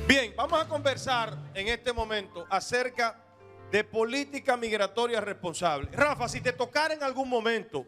Bien, vamos a conversar en este momento acerca de política migratoria responsable. Rafa, si te tocara en algún momento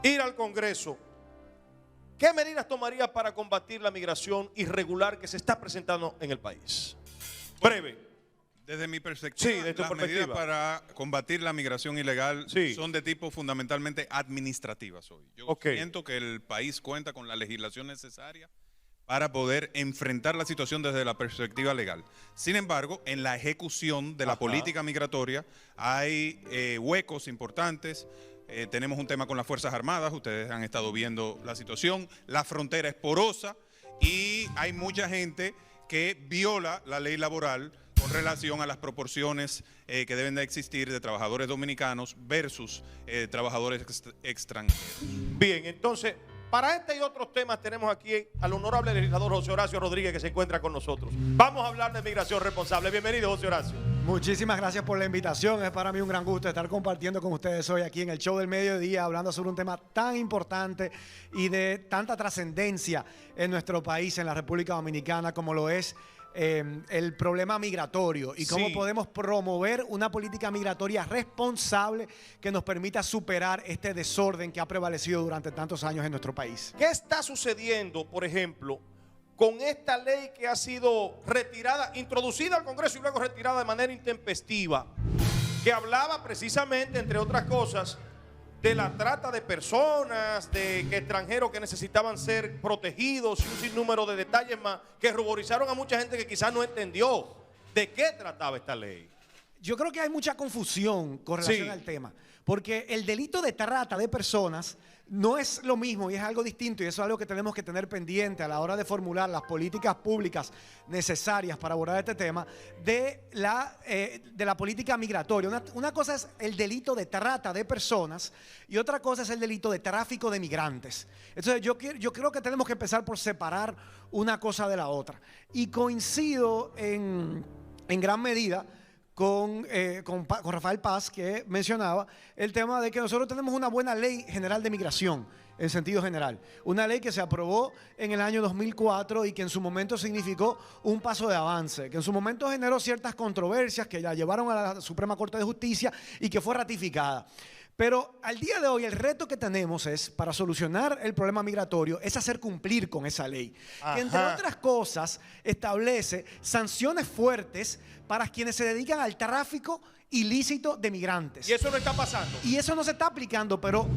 ir al Congreso, ¿qué medidas tomarías para combatir la migración irregular que se está presentando en el país? Breve. Desde mi perspectiva, Sí, desde tu las perspectiva. medidas para combatir la migración ilegal Sí. son de tipo fundamentalmente administrativas hoy. Yo siento que el país cuenta con la legislación necesaria para poder enfrentar la situación desde la perspectiva legal. Sin embargo, en la ejecución de la política migratoria hay huecos importantes. Tenemos un tema con las Fuerzas Armadas, ustedes han estado viendo la situación, la frontera es porosa y hay mucha gente que viola la ley laboral con relación a las proporciones que deben de existir de trabajadores dominicanos versus trabajadores extranjeros. Bien, entonces, para este y otros temas tenemos aquí al honorable legislador José Horacio Rodríguez, que se encuentra con nosotros. Vamos a hablar de migración responsable. Bienvenido, José Horacio. Muchísimas gracias por la invitación. Es para mí un gran gusto estar compartiendo con ustedes hoy aquí en el show del mediodía, hablando sobre un tema tan importante y de tanta trascendencia en nuestro país, en la República Dominicana, como lo es el problema migratorio y cómo podemos promover una política migratoria responsable que nos permita superar este desorden que ha prevalecido durante tantos años en nuestro país. ¿Qué está sucediendo, por ejemplo, con esta ley que ha sido retirada, introducida al Congreso y luego retirada de manera intempestiva, que hablaba precisamente, entre otras cosas, de la trata de personas, de que extranjeros que necesitaban ser protegidos y un sinnúmero de detalles más que ruborizaron a mucha gente que quizás no entendió de qué trataba esta ley? Yo creo que hay mucha confusión con relación al tema, porque el delito de trata de personas no es lo mismo y es algo distinto, y eso es algo que tenemos que tener pendiente a la hora de formular las políticas públicas necesarias para abordar este tema de la política migratoria. Una cosa es el delito de trata de personas y otra cosa es el delito de tráfico de migrantes. Entonces yo creo que tenemos que empezar por separar una cosa de la otra, y coincido en gran medida con Rafael Paz, que mencionaba el tema de que nosotros tenemos una buena ley general de migración en sentido general. Una ley que se aprobó en el año 2004 y que en su momento significó un paso de avance, que en su momento generó ciertas controversias que la llevaron a la Suprema Corte de Justicia y que fue ratificada. Pero al día de hoy el reto que tenemos es, para solucionar el problema migratorio, es hacer cumplir con esa ley. Que entre otras cosas establece sanciones fuertes para quienes se dedican al tráfico ilícito de migrantes. Y eso no está pasando. Y eso no se está aplicando, pero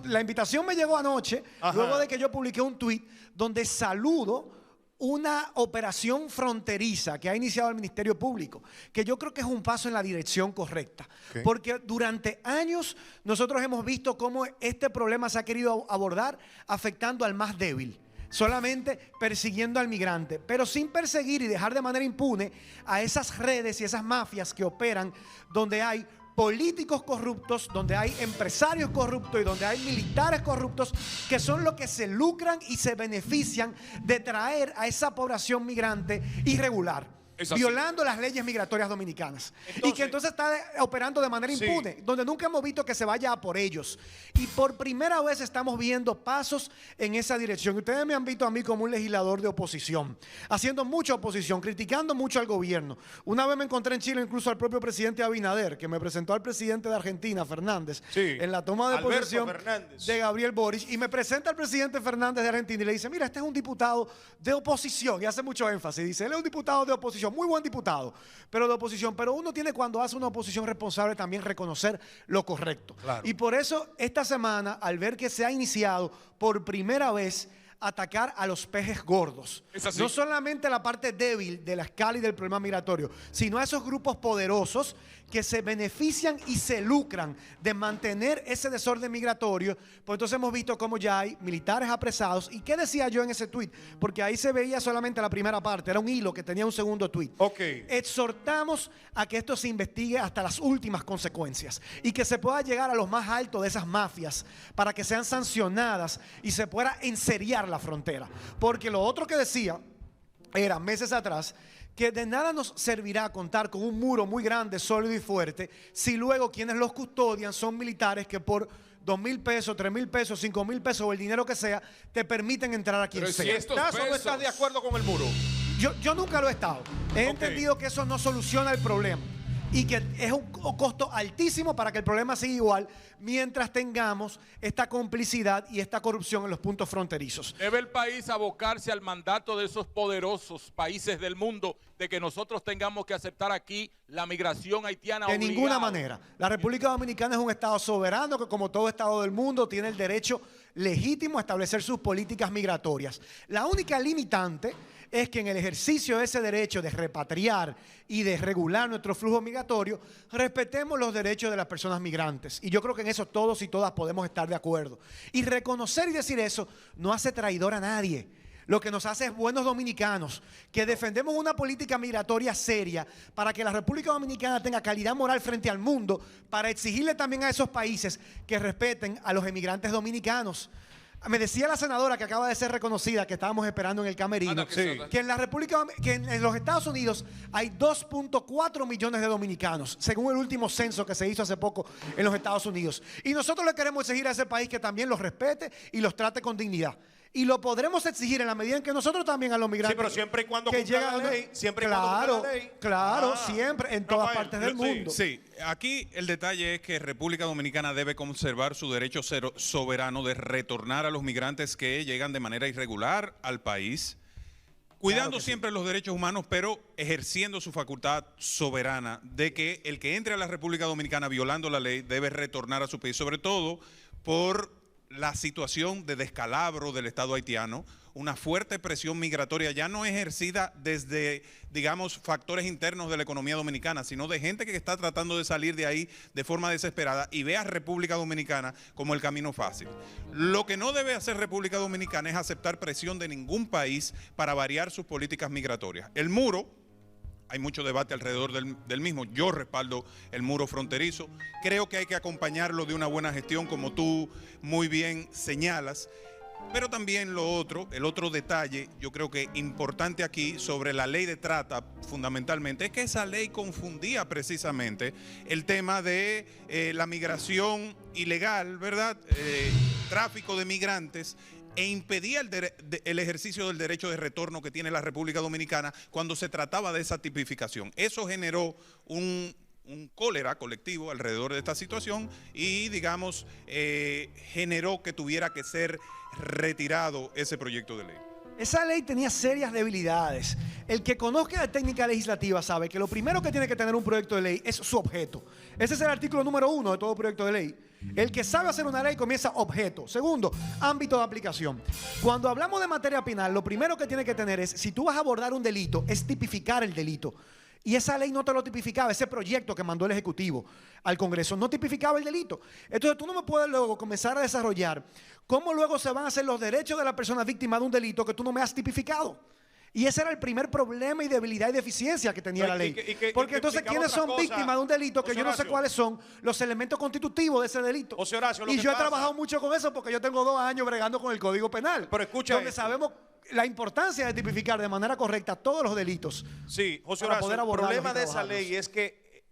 la invitación me llegó anoche, luego de que yo publiqué un tuit donde saludo una operación fronteriza que ha iniciado el Ministerio Público, que yo creo que es un paso en la dirección correcta. Porque durante años nosotros hemos visto cómo este problema se ha querido abordar afectando al más débil, solamente persiguiendo al migrante, pero sin perseguir y dejar de manera impune a esas redes y esas mafias que operan donde hay políticos corruptos, donde hay empresarios corruptos y donde hay militares corruptos, que son los que se lucran y se benefician de traer a esa población migrante irregular, violando las leyes migratorias dominicanas. Y que entonces está operando de manera impune, donde nunca hemos visto que se vaya a por ellos. Y por primera vez estamos viendo pasos en esa dirección. Ustedes me han visto a mí como un legislador de oposición, haciendo mucha oposición, criticando mucho al gobierno. Una vez me encontré en Chile incluso al propio presidente Abinader, que me presentó al presidente de Argentina, Fernández, en la toma de posesión de Gabriel Boric, y me presenta al presidente Fernández de Argentina y le dice: mira, este es un diputado de oposición, y hace mucho énfasis, dice, él es un diputado de oposición, muy buen diputado, pero de oposición. Pero uno tiene, cuando hace una oposición responsable, también reconocer lo correcto. Y por eso esta semana, al ver que se ha iniciado por primera vez atacar a los pejes gordos, no solamente la parte débil de la escala y del problema migratorio, sino a esos grupos poderosos que se benefician y se lucran de mantener ese desorden migratorio. Pues entonces hemos visto cómo ya hay militares apresados. ¿Y qué decía yo en ese tuit? Porque ahí se veía solamente la primera parte, era un hilo que tenía un segundo tuit. Exhortamos a que esto se investigue hasta las últimas consecuencias y que se pueda llegar a los más altos de esas mafias para que sean sancionadas y se pueda enseriar la frontera. Porque lo otro que decía era, meses atrás, que de nada nos servirá contar con un muro muy grande, sólido y fuerte, si luego quienes los custodian son militares que por 2,000 pesos, 3,000 pesos, 5,000 pesos o el dinero que sea, te permiten entrar a quien sea. Si ¿estás o no estás de acuerdo con el muro? Yo nunca lo he estado. He entendido que eso no soluciona el problema y que es un costo altísimo para que el problema siga igual mientras tengamos esta complicidad y esta corrupción en los puntos fronterizos. ¿Debe el país abocarse al mandato de esos poderosos países del mundo de que nosotros tengamos que aceptar aquí la migración haitiana De obligada? ninguna manera. La República Dominicana es un Estado soberano que, como todo Estado del mundo, tiene el derecho legítimo a establecer sus políticas migratorias. La única limitante es que en el ejercicio de ese derecho de repatriar y de regular nuestro flujo migratorio, respetemos los derechos de las personas migrantes. Y yo creo que en eso todos y todas podemos estar de acuerdo. Y reconocer y decir eso no hace traidor a nadie. Lo que nos hace es buenos dominicanos, que defendemos una política migratoria seria para que la República Dominicana tenga calidad moral frente al mundo, para exigirle también a esos países que respeten a los emigrantes dominicanos. Me decía la senadora que acaba de ser reconocida, que estábamos esperando en el camerino, que en la República, que en los Estados Unidos hay 2.4 millones de dominicanos, según el último censo que se hizo hace poco en los Estados Unidos. Y nosotros le queremos exigir a ese país que también los respete y los trate con dignidad. Y lo podremos exigir en la medida en que nosotros también a los migrantes. Sí, pero siempre y cuando que cumpla llegan, la ley. Siempre y claro, cuando cumpla la ley. Claro, siempre, en todas partes del mundo. Sí, aquí el detalle es que República Dominicana debe conservar su derecho soberano de retornar a los migrantes que llegan de manera irregular al país, cuidando claro siempre los derechos humanos, pero ejerciendo su facultad soberana de que el que entre a la República Dominicana violando la ley debe retornar a su país, sobre todo por la situación de descalabro del Estado haitiano, una fuerte presión migratoria ya no ejercida desde, digamos, factores internos de la economía dominicana, sino de gente que está tratando de salir de ahí de forma desesperada y ve a República Dominicana como el camino fácil. Lo que no debe hacer República Dominicana es aceptar presión de ningún país para variar sus políticas migratorias. El muro, hay mucho debate alrededor del mismo. Yo respaldo el muro fronterizo. Creo que hay que acompañarlo de una buena gestión, como tú muy bien señalas. Pero también el otro detalle, yo creo que importante aquí sobre la ley de trata, fundamentalmente, es que esa ley confundía precisamente el tema de la migración ilegal, ¿verdad? Tráfico de migrantes, e impedía el ejercicio del derecho de retorno que tiene la República Dominicana cuando se trataba de esa tipificación. Eso generó un cólera colectivo alrededor de esta situación y, digamos, generó que tuviera que ser retirado ese proyecto de ley. Esa ley tenía serias debilidades. El que conozca de técnica legislativa sabe que lo primero que tiene que tener un proyecto de ley es su objeto. Ese es el artículo número 1 de todo proyecto de ley. El que sabe hacer una ley comienza objeto. Segundo, ámbito de aplicación. Cuando hablamos de materia penal, lo primero que tiene que tener es, si tú vas a abordar un delito, es tipificar el delito. Y esa ley no te lo tipificaba, ese proyecto que mandó el Ejecutivo al Congreso no tipificaba el delito. Entonces tú no me puedes luego comenzar a desarrollar cómo luego se van a hacer los derechos de la persona víctima de un delito que tú no me has tipificado. Y ese era el primer problema y debilidad y deficiencia que tenía la ley. Porque entonces, ¿quiénes son víctimas de un delito que yo no sé cuáles son los elementos constitutivos de ese delito? Y yo he trabajado mucho con eso porque yo tengo 2 años bregando con el Código Penal. Pero escucha donde sabemos la importancia de tipificar de manera correcta todos los delitos. Sí, José Horacio, el problema de esa ley es que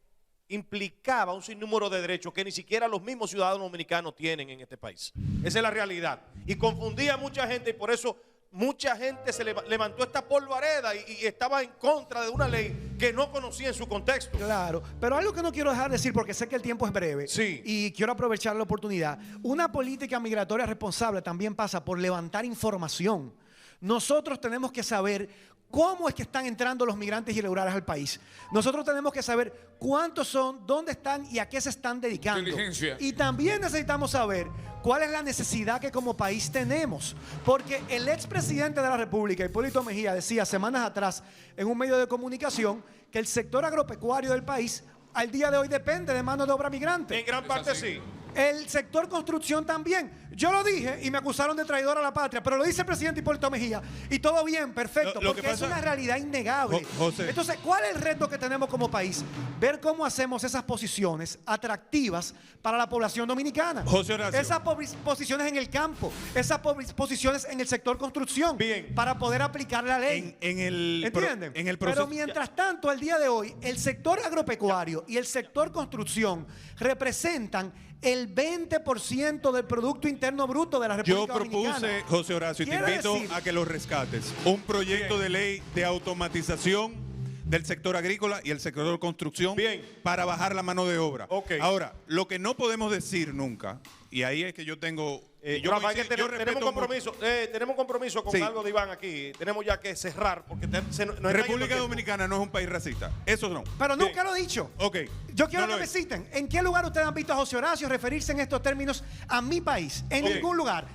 implicaba un sinnúmero de derechos que ni siquiera los mismos ciudadanos dominicanos tienen en este país. Esa es la realidad. Y confundía a mucha gente y por eso mucha gente se levantó esta polvareda y estaba en contra de una ley que no conocía en su contexto. Claro, pero algo que no quiero dejar de decir porque sé que el tiempo es breve y quiero aprovechar la oportunidad. Una política migratoria responsable también pasa por levantar información. Nosotros tenemos que saber cómo es que están entrando los migrantes irregulares al país. Nosotros tenemos que saber cuántos son, dónde están y a qué se están dedicando. Y también necesitamos saber cuál es la necesidad que como país tenemos. Porque el expresidente de la República, Hipólito Mejía, decía semanas atrás en un medio de comunicación que el sector agropecuario del país al día de hoy depende de mano de obra migrante. En gran parte sí. El sector construcción también. Yo lo dije y me acusaron de traidor a la patria, pero lo dice el presidente Hipólito Mejía y todo bien, perfecto, porque es una realidad innegable. Entonces, ¿cuál es el reto que tenemos como país? Ver cómo hacemos esas posiciones atractivas para la población dominicana. Esas posiciones en el campo, esas posiciones en el sector construcción, para poder aplicar la ley. ¿Entienden? Pero mientras tanto, al día de hoy, el sector agropecuario y el sector construcción representan el 20% del Producto Interno Interno Bruto de la República Yo Dominicana. propuse, José Horacio, y te Quiero invito decir- a que lo rescates, un proyecto de ley de automatización del sector agrícola y el sector de construcción para bajar la mano de obra. Ahora, lo que no podemos decir nunca, y ahí es que yo tengo... Rafa, tenemos compromiso con algo de Iván aquí. Tenemos ya que cerrar porque República Dominicana no es un país racista. Eso no. Pero nunca lo he dicho. Yo quiero que me citen. ¿En qué lugar ustedes han visto a José Horacio referirse en estos términos a mi país? En ningún lugar.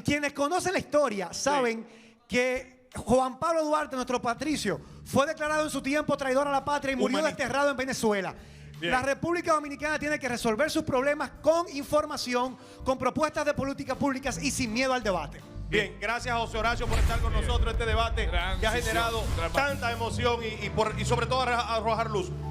Quienes conocen la historia saben que Juan Pablo Duarte, nuestro patricio, fue declarado en su tiempo traidor a la patria y murió desterrado en Venezuela. La República Dominicana tiene que resolver sus problemas con información, con propuestas de políticas públicas y sin miedo al debate. Bien, gracias a José Horacio por estar con nosotros en este debate que ha generado tanta emoción y sobre todo arrojar luz.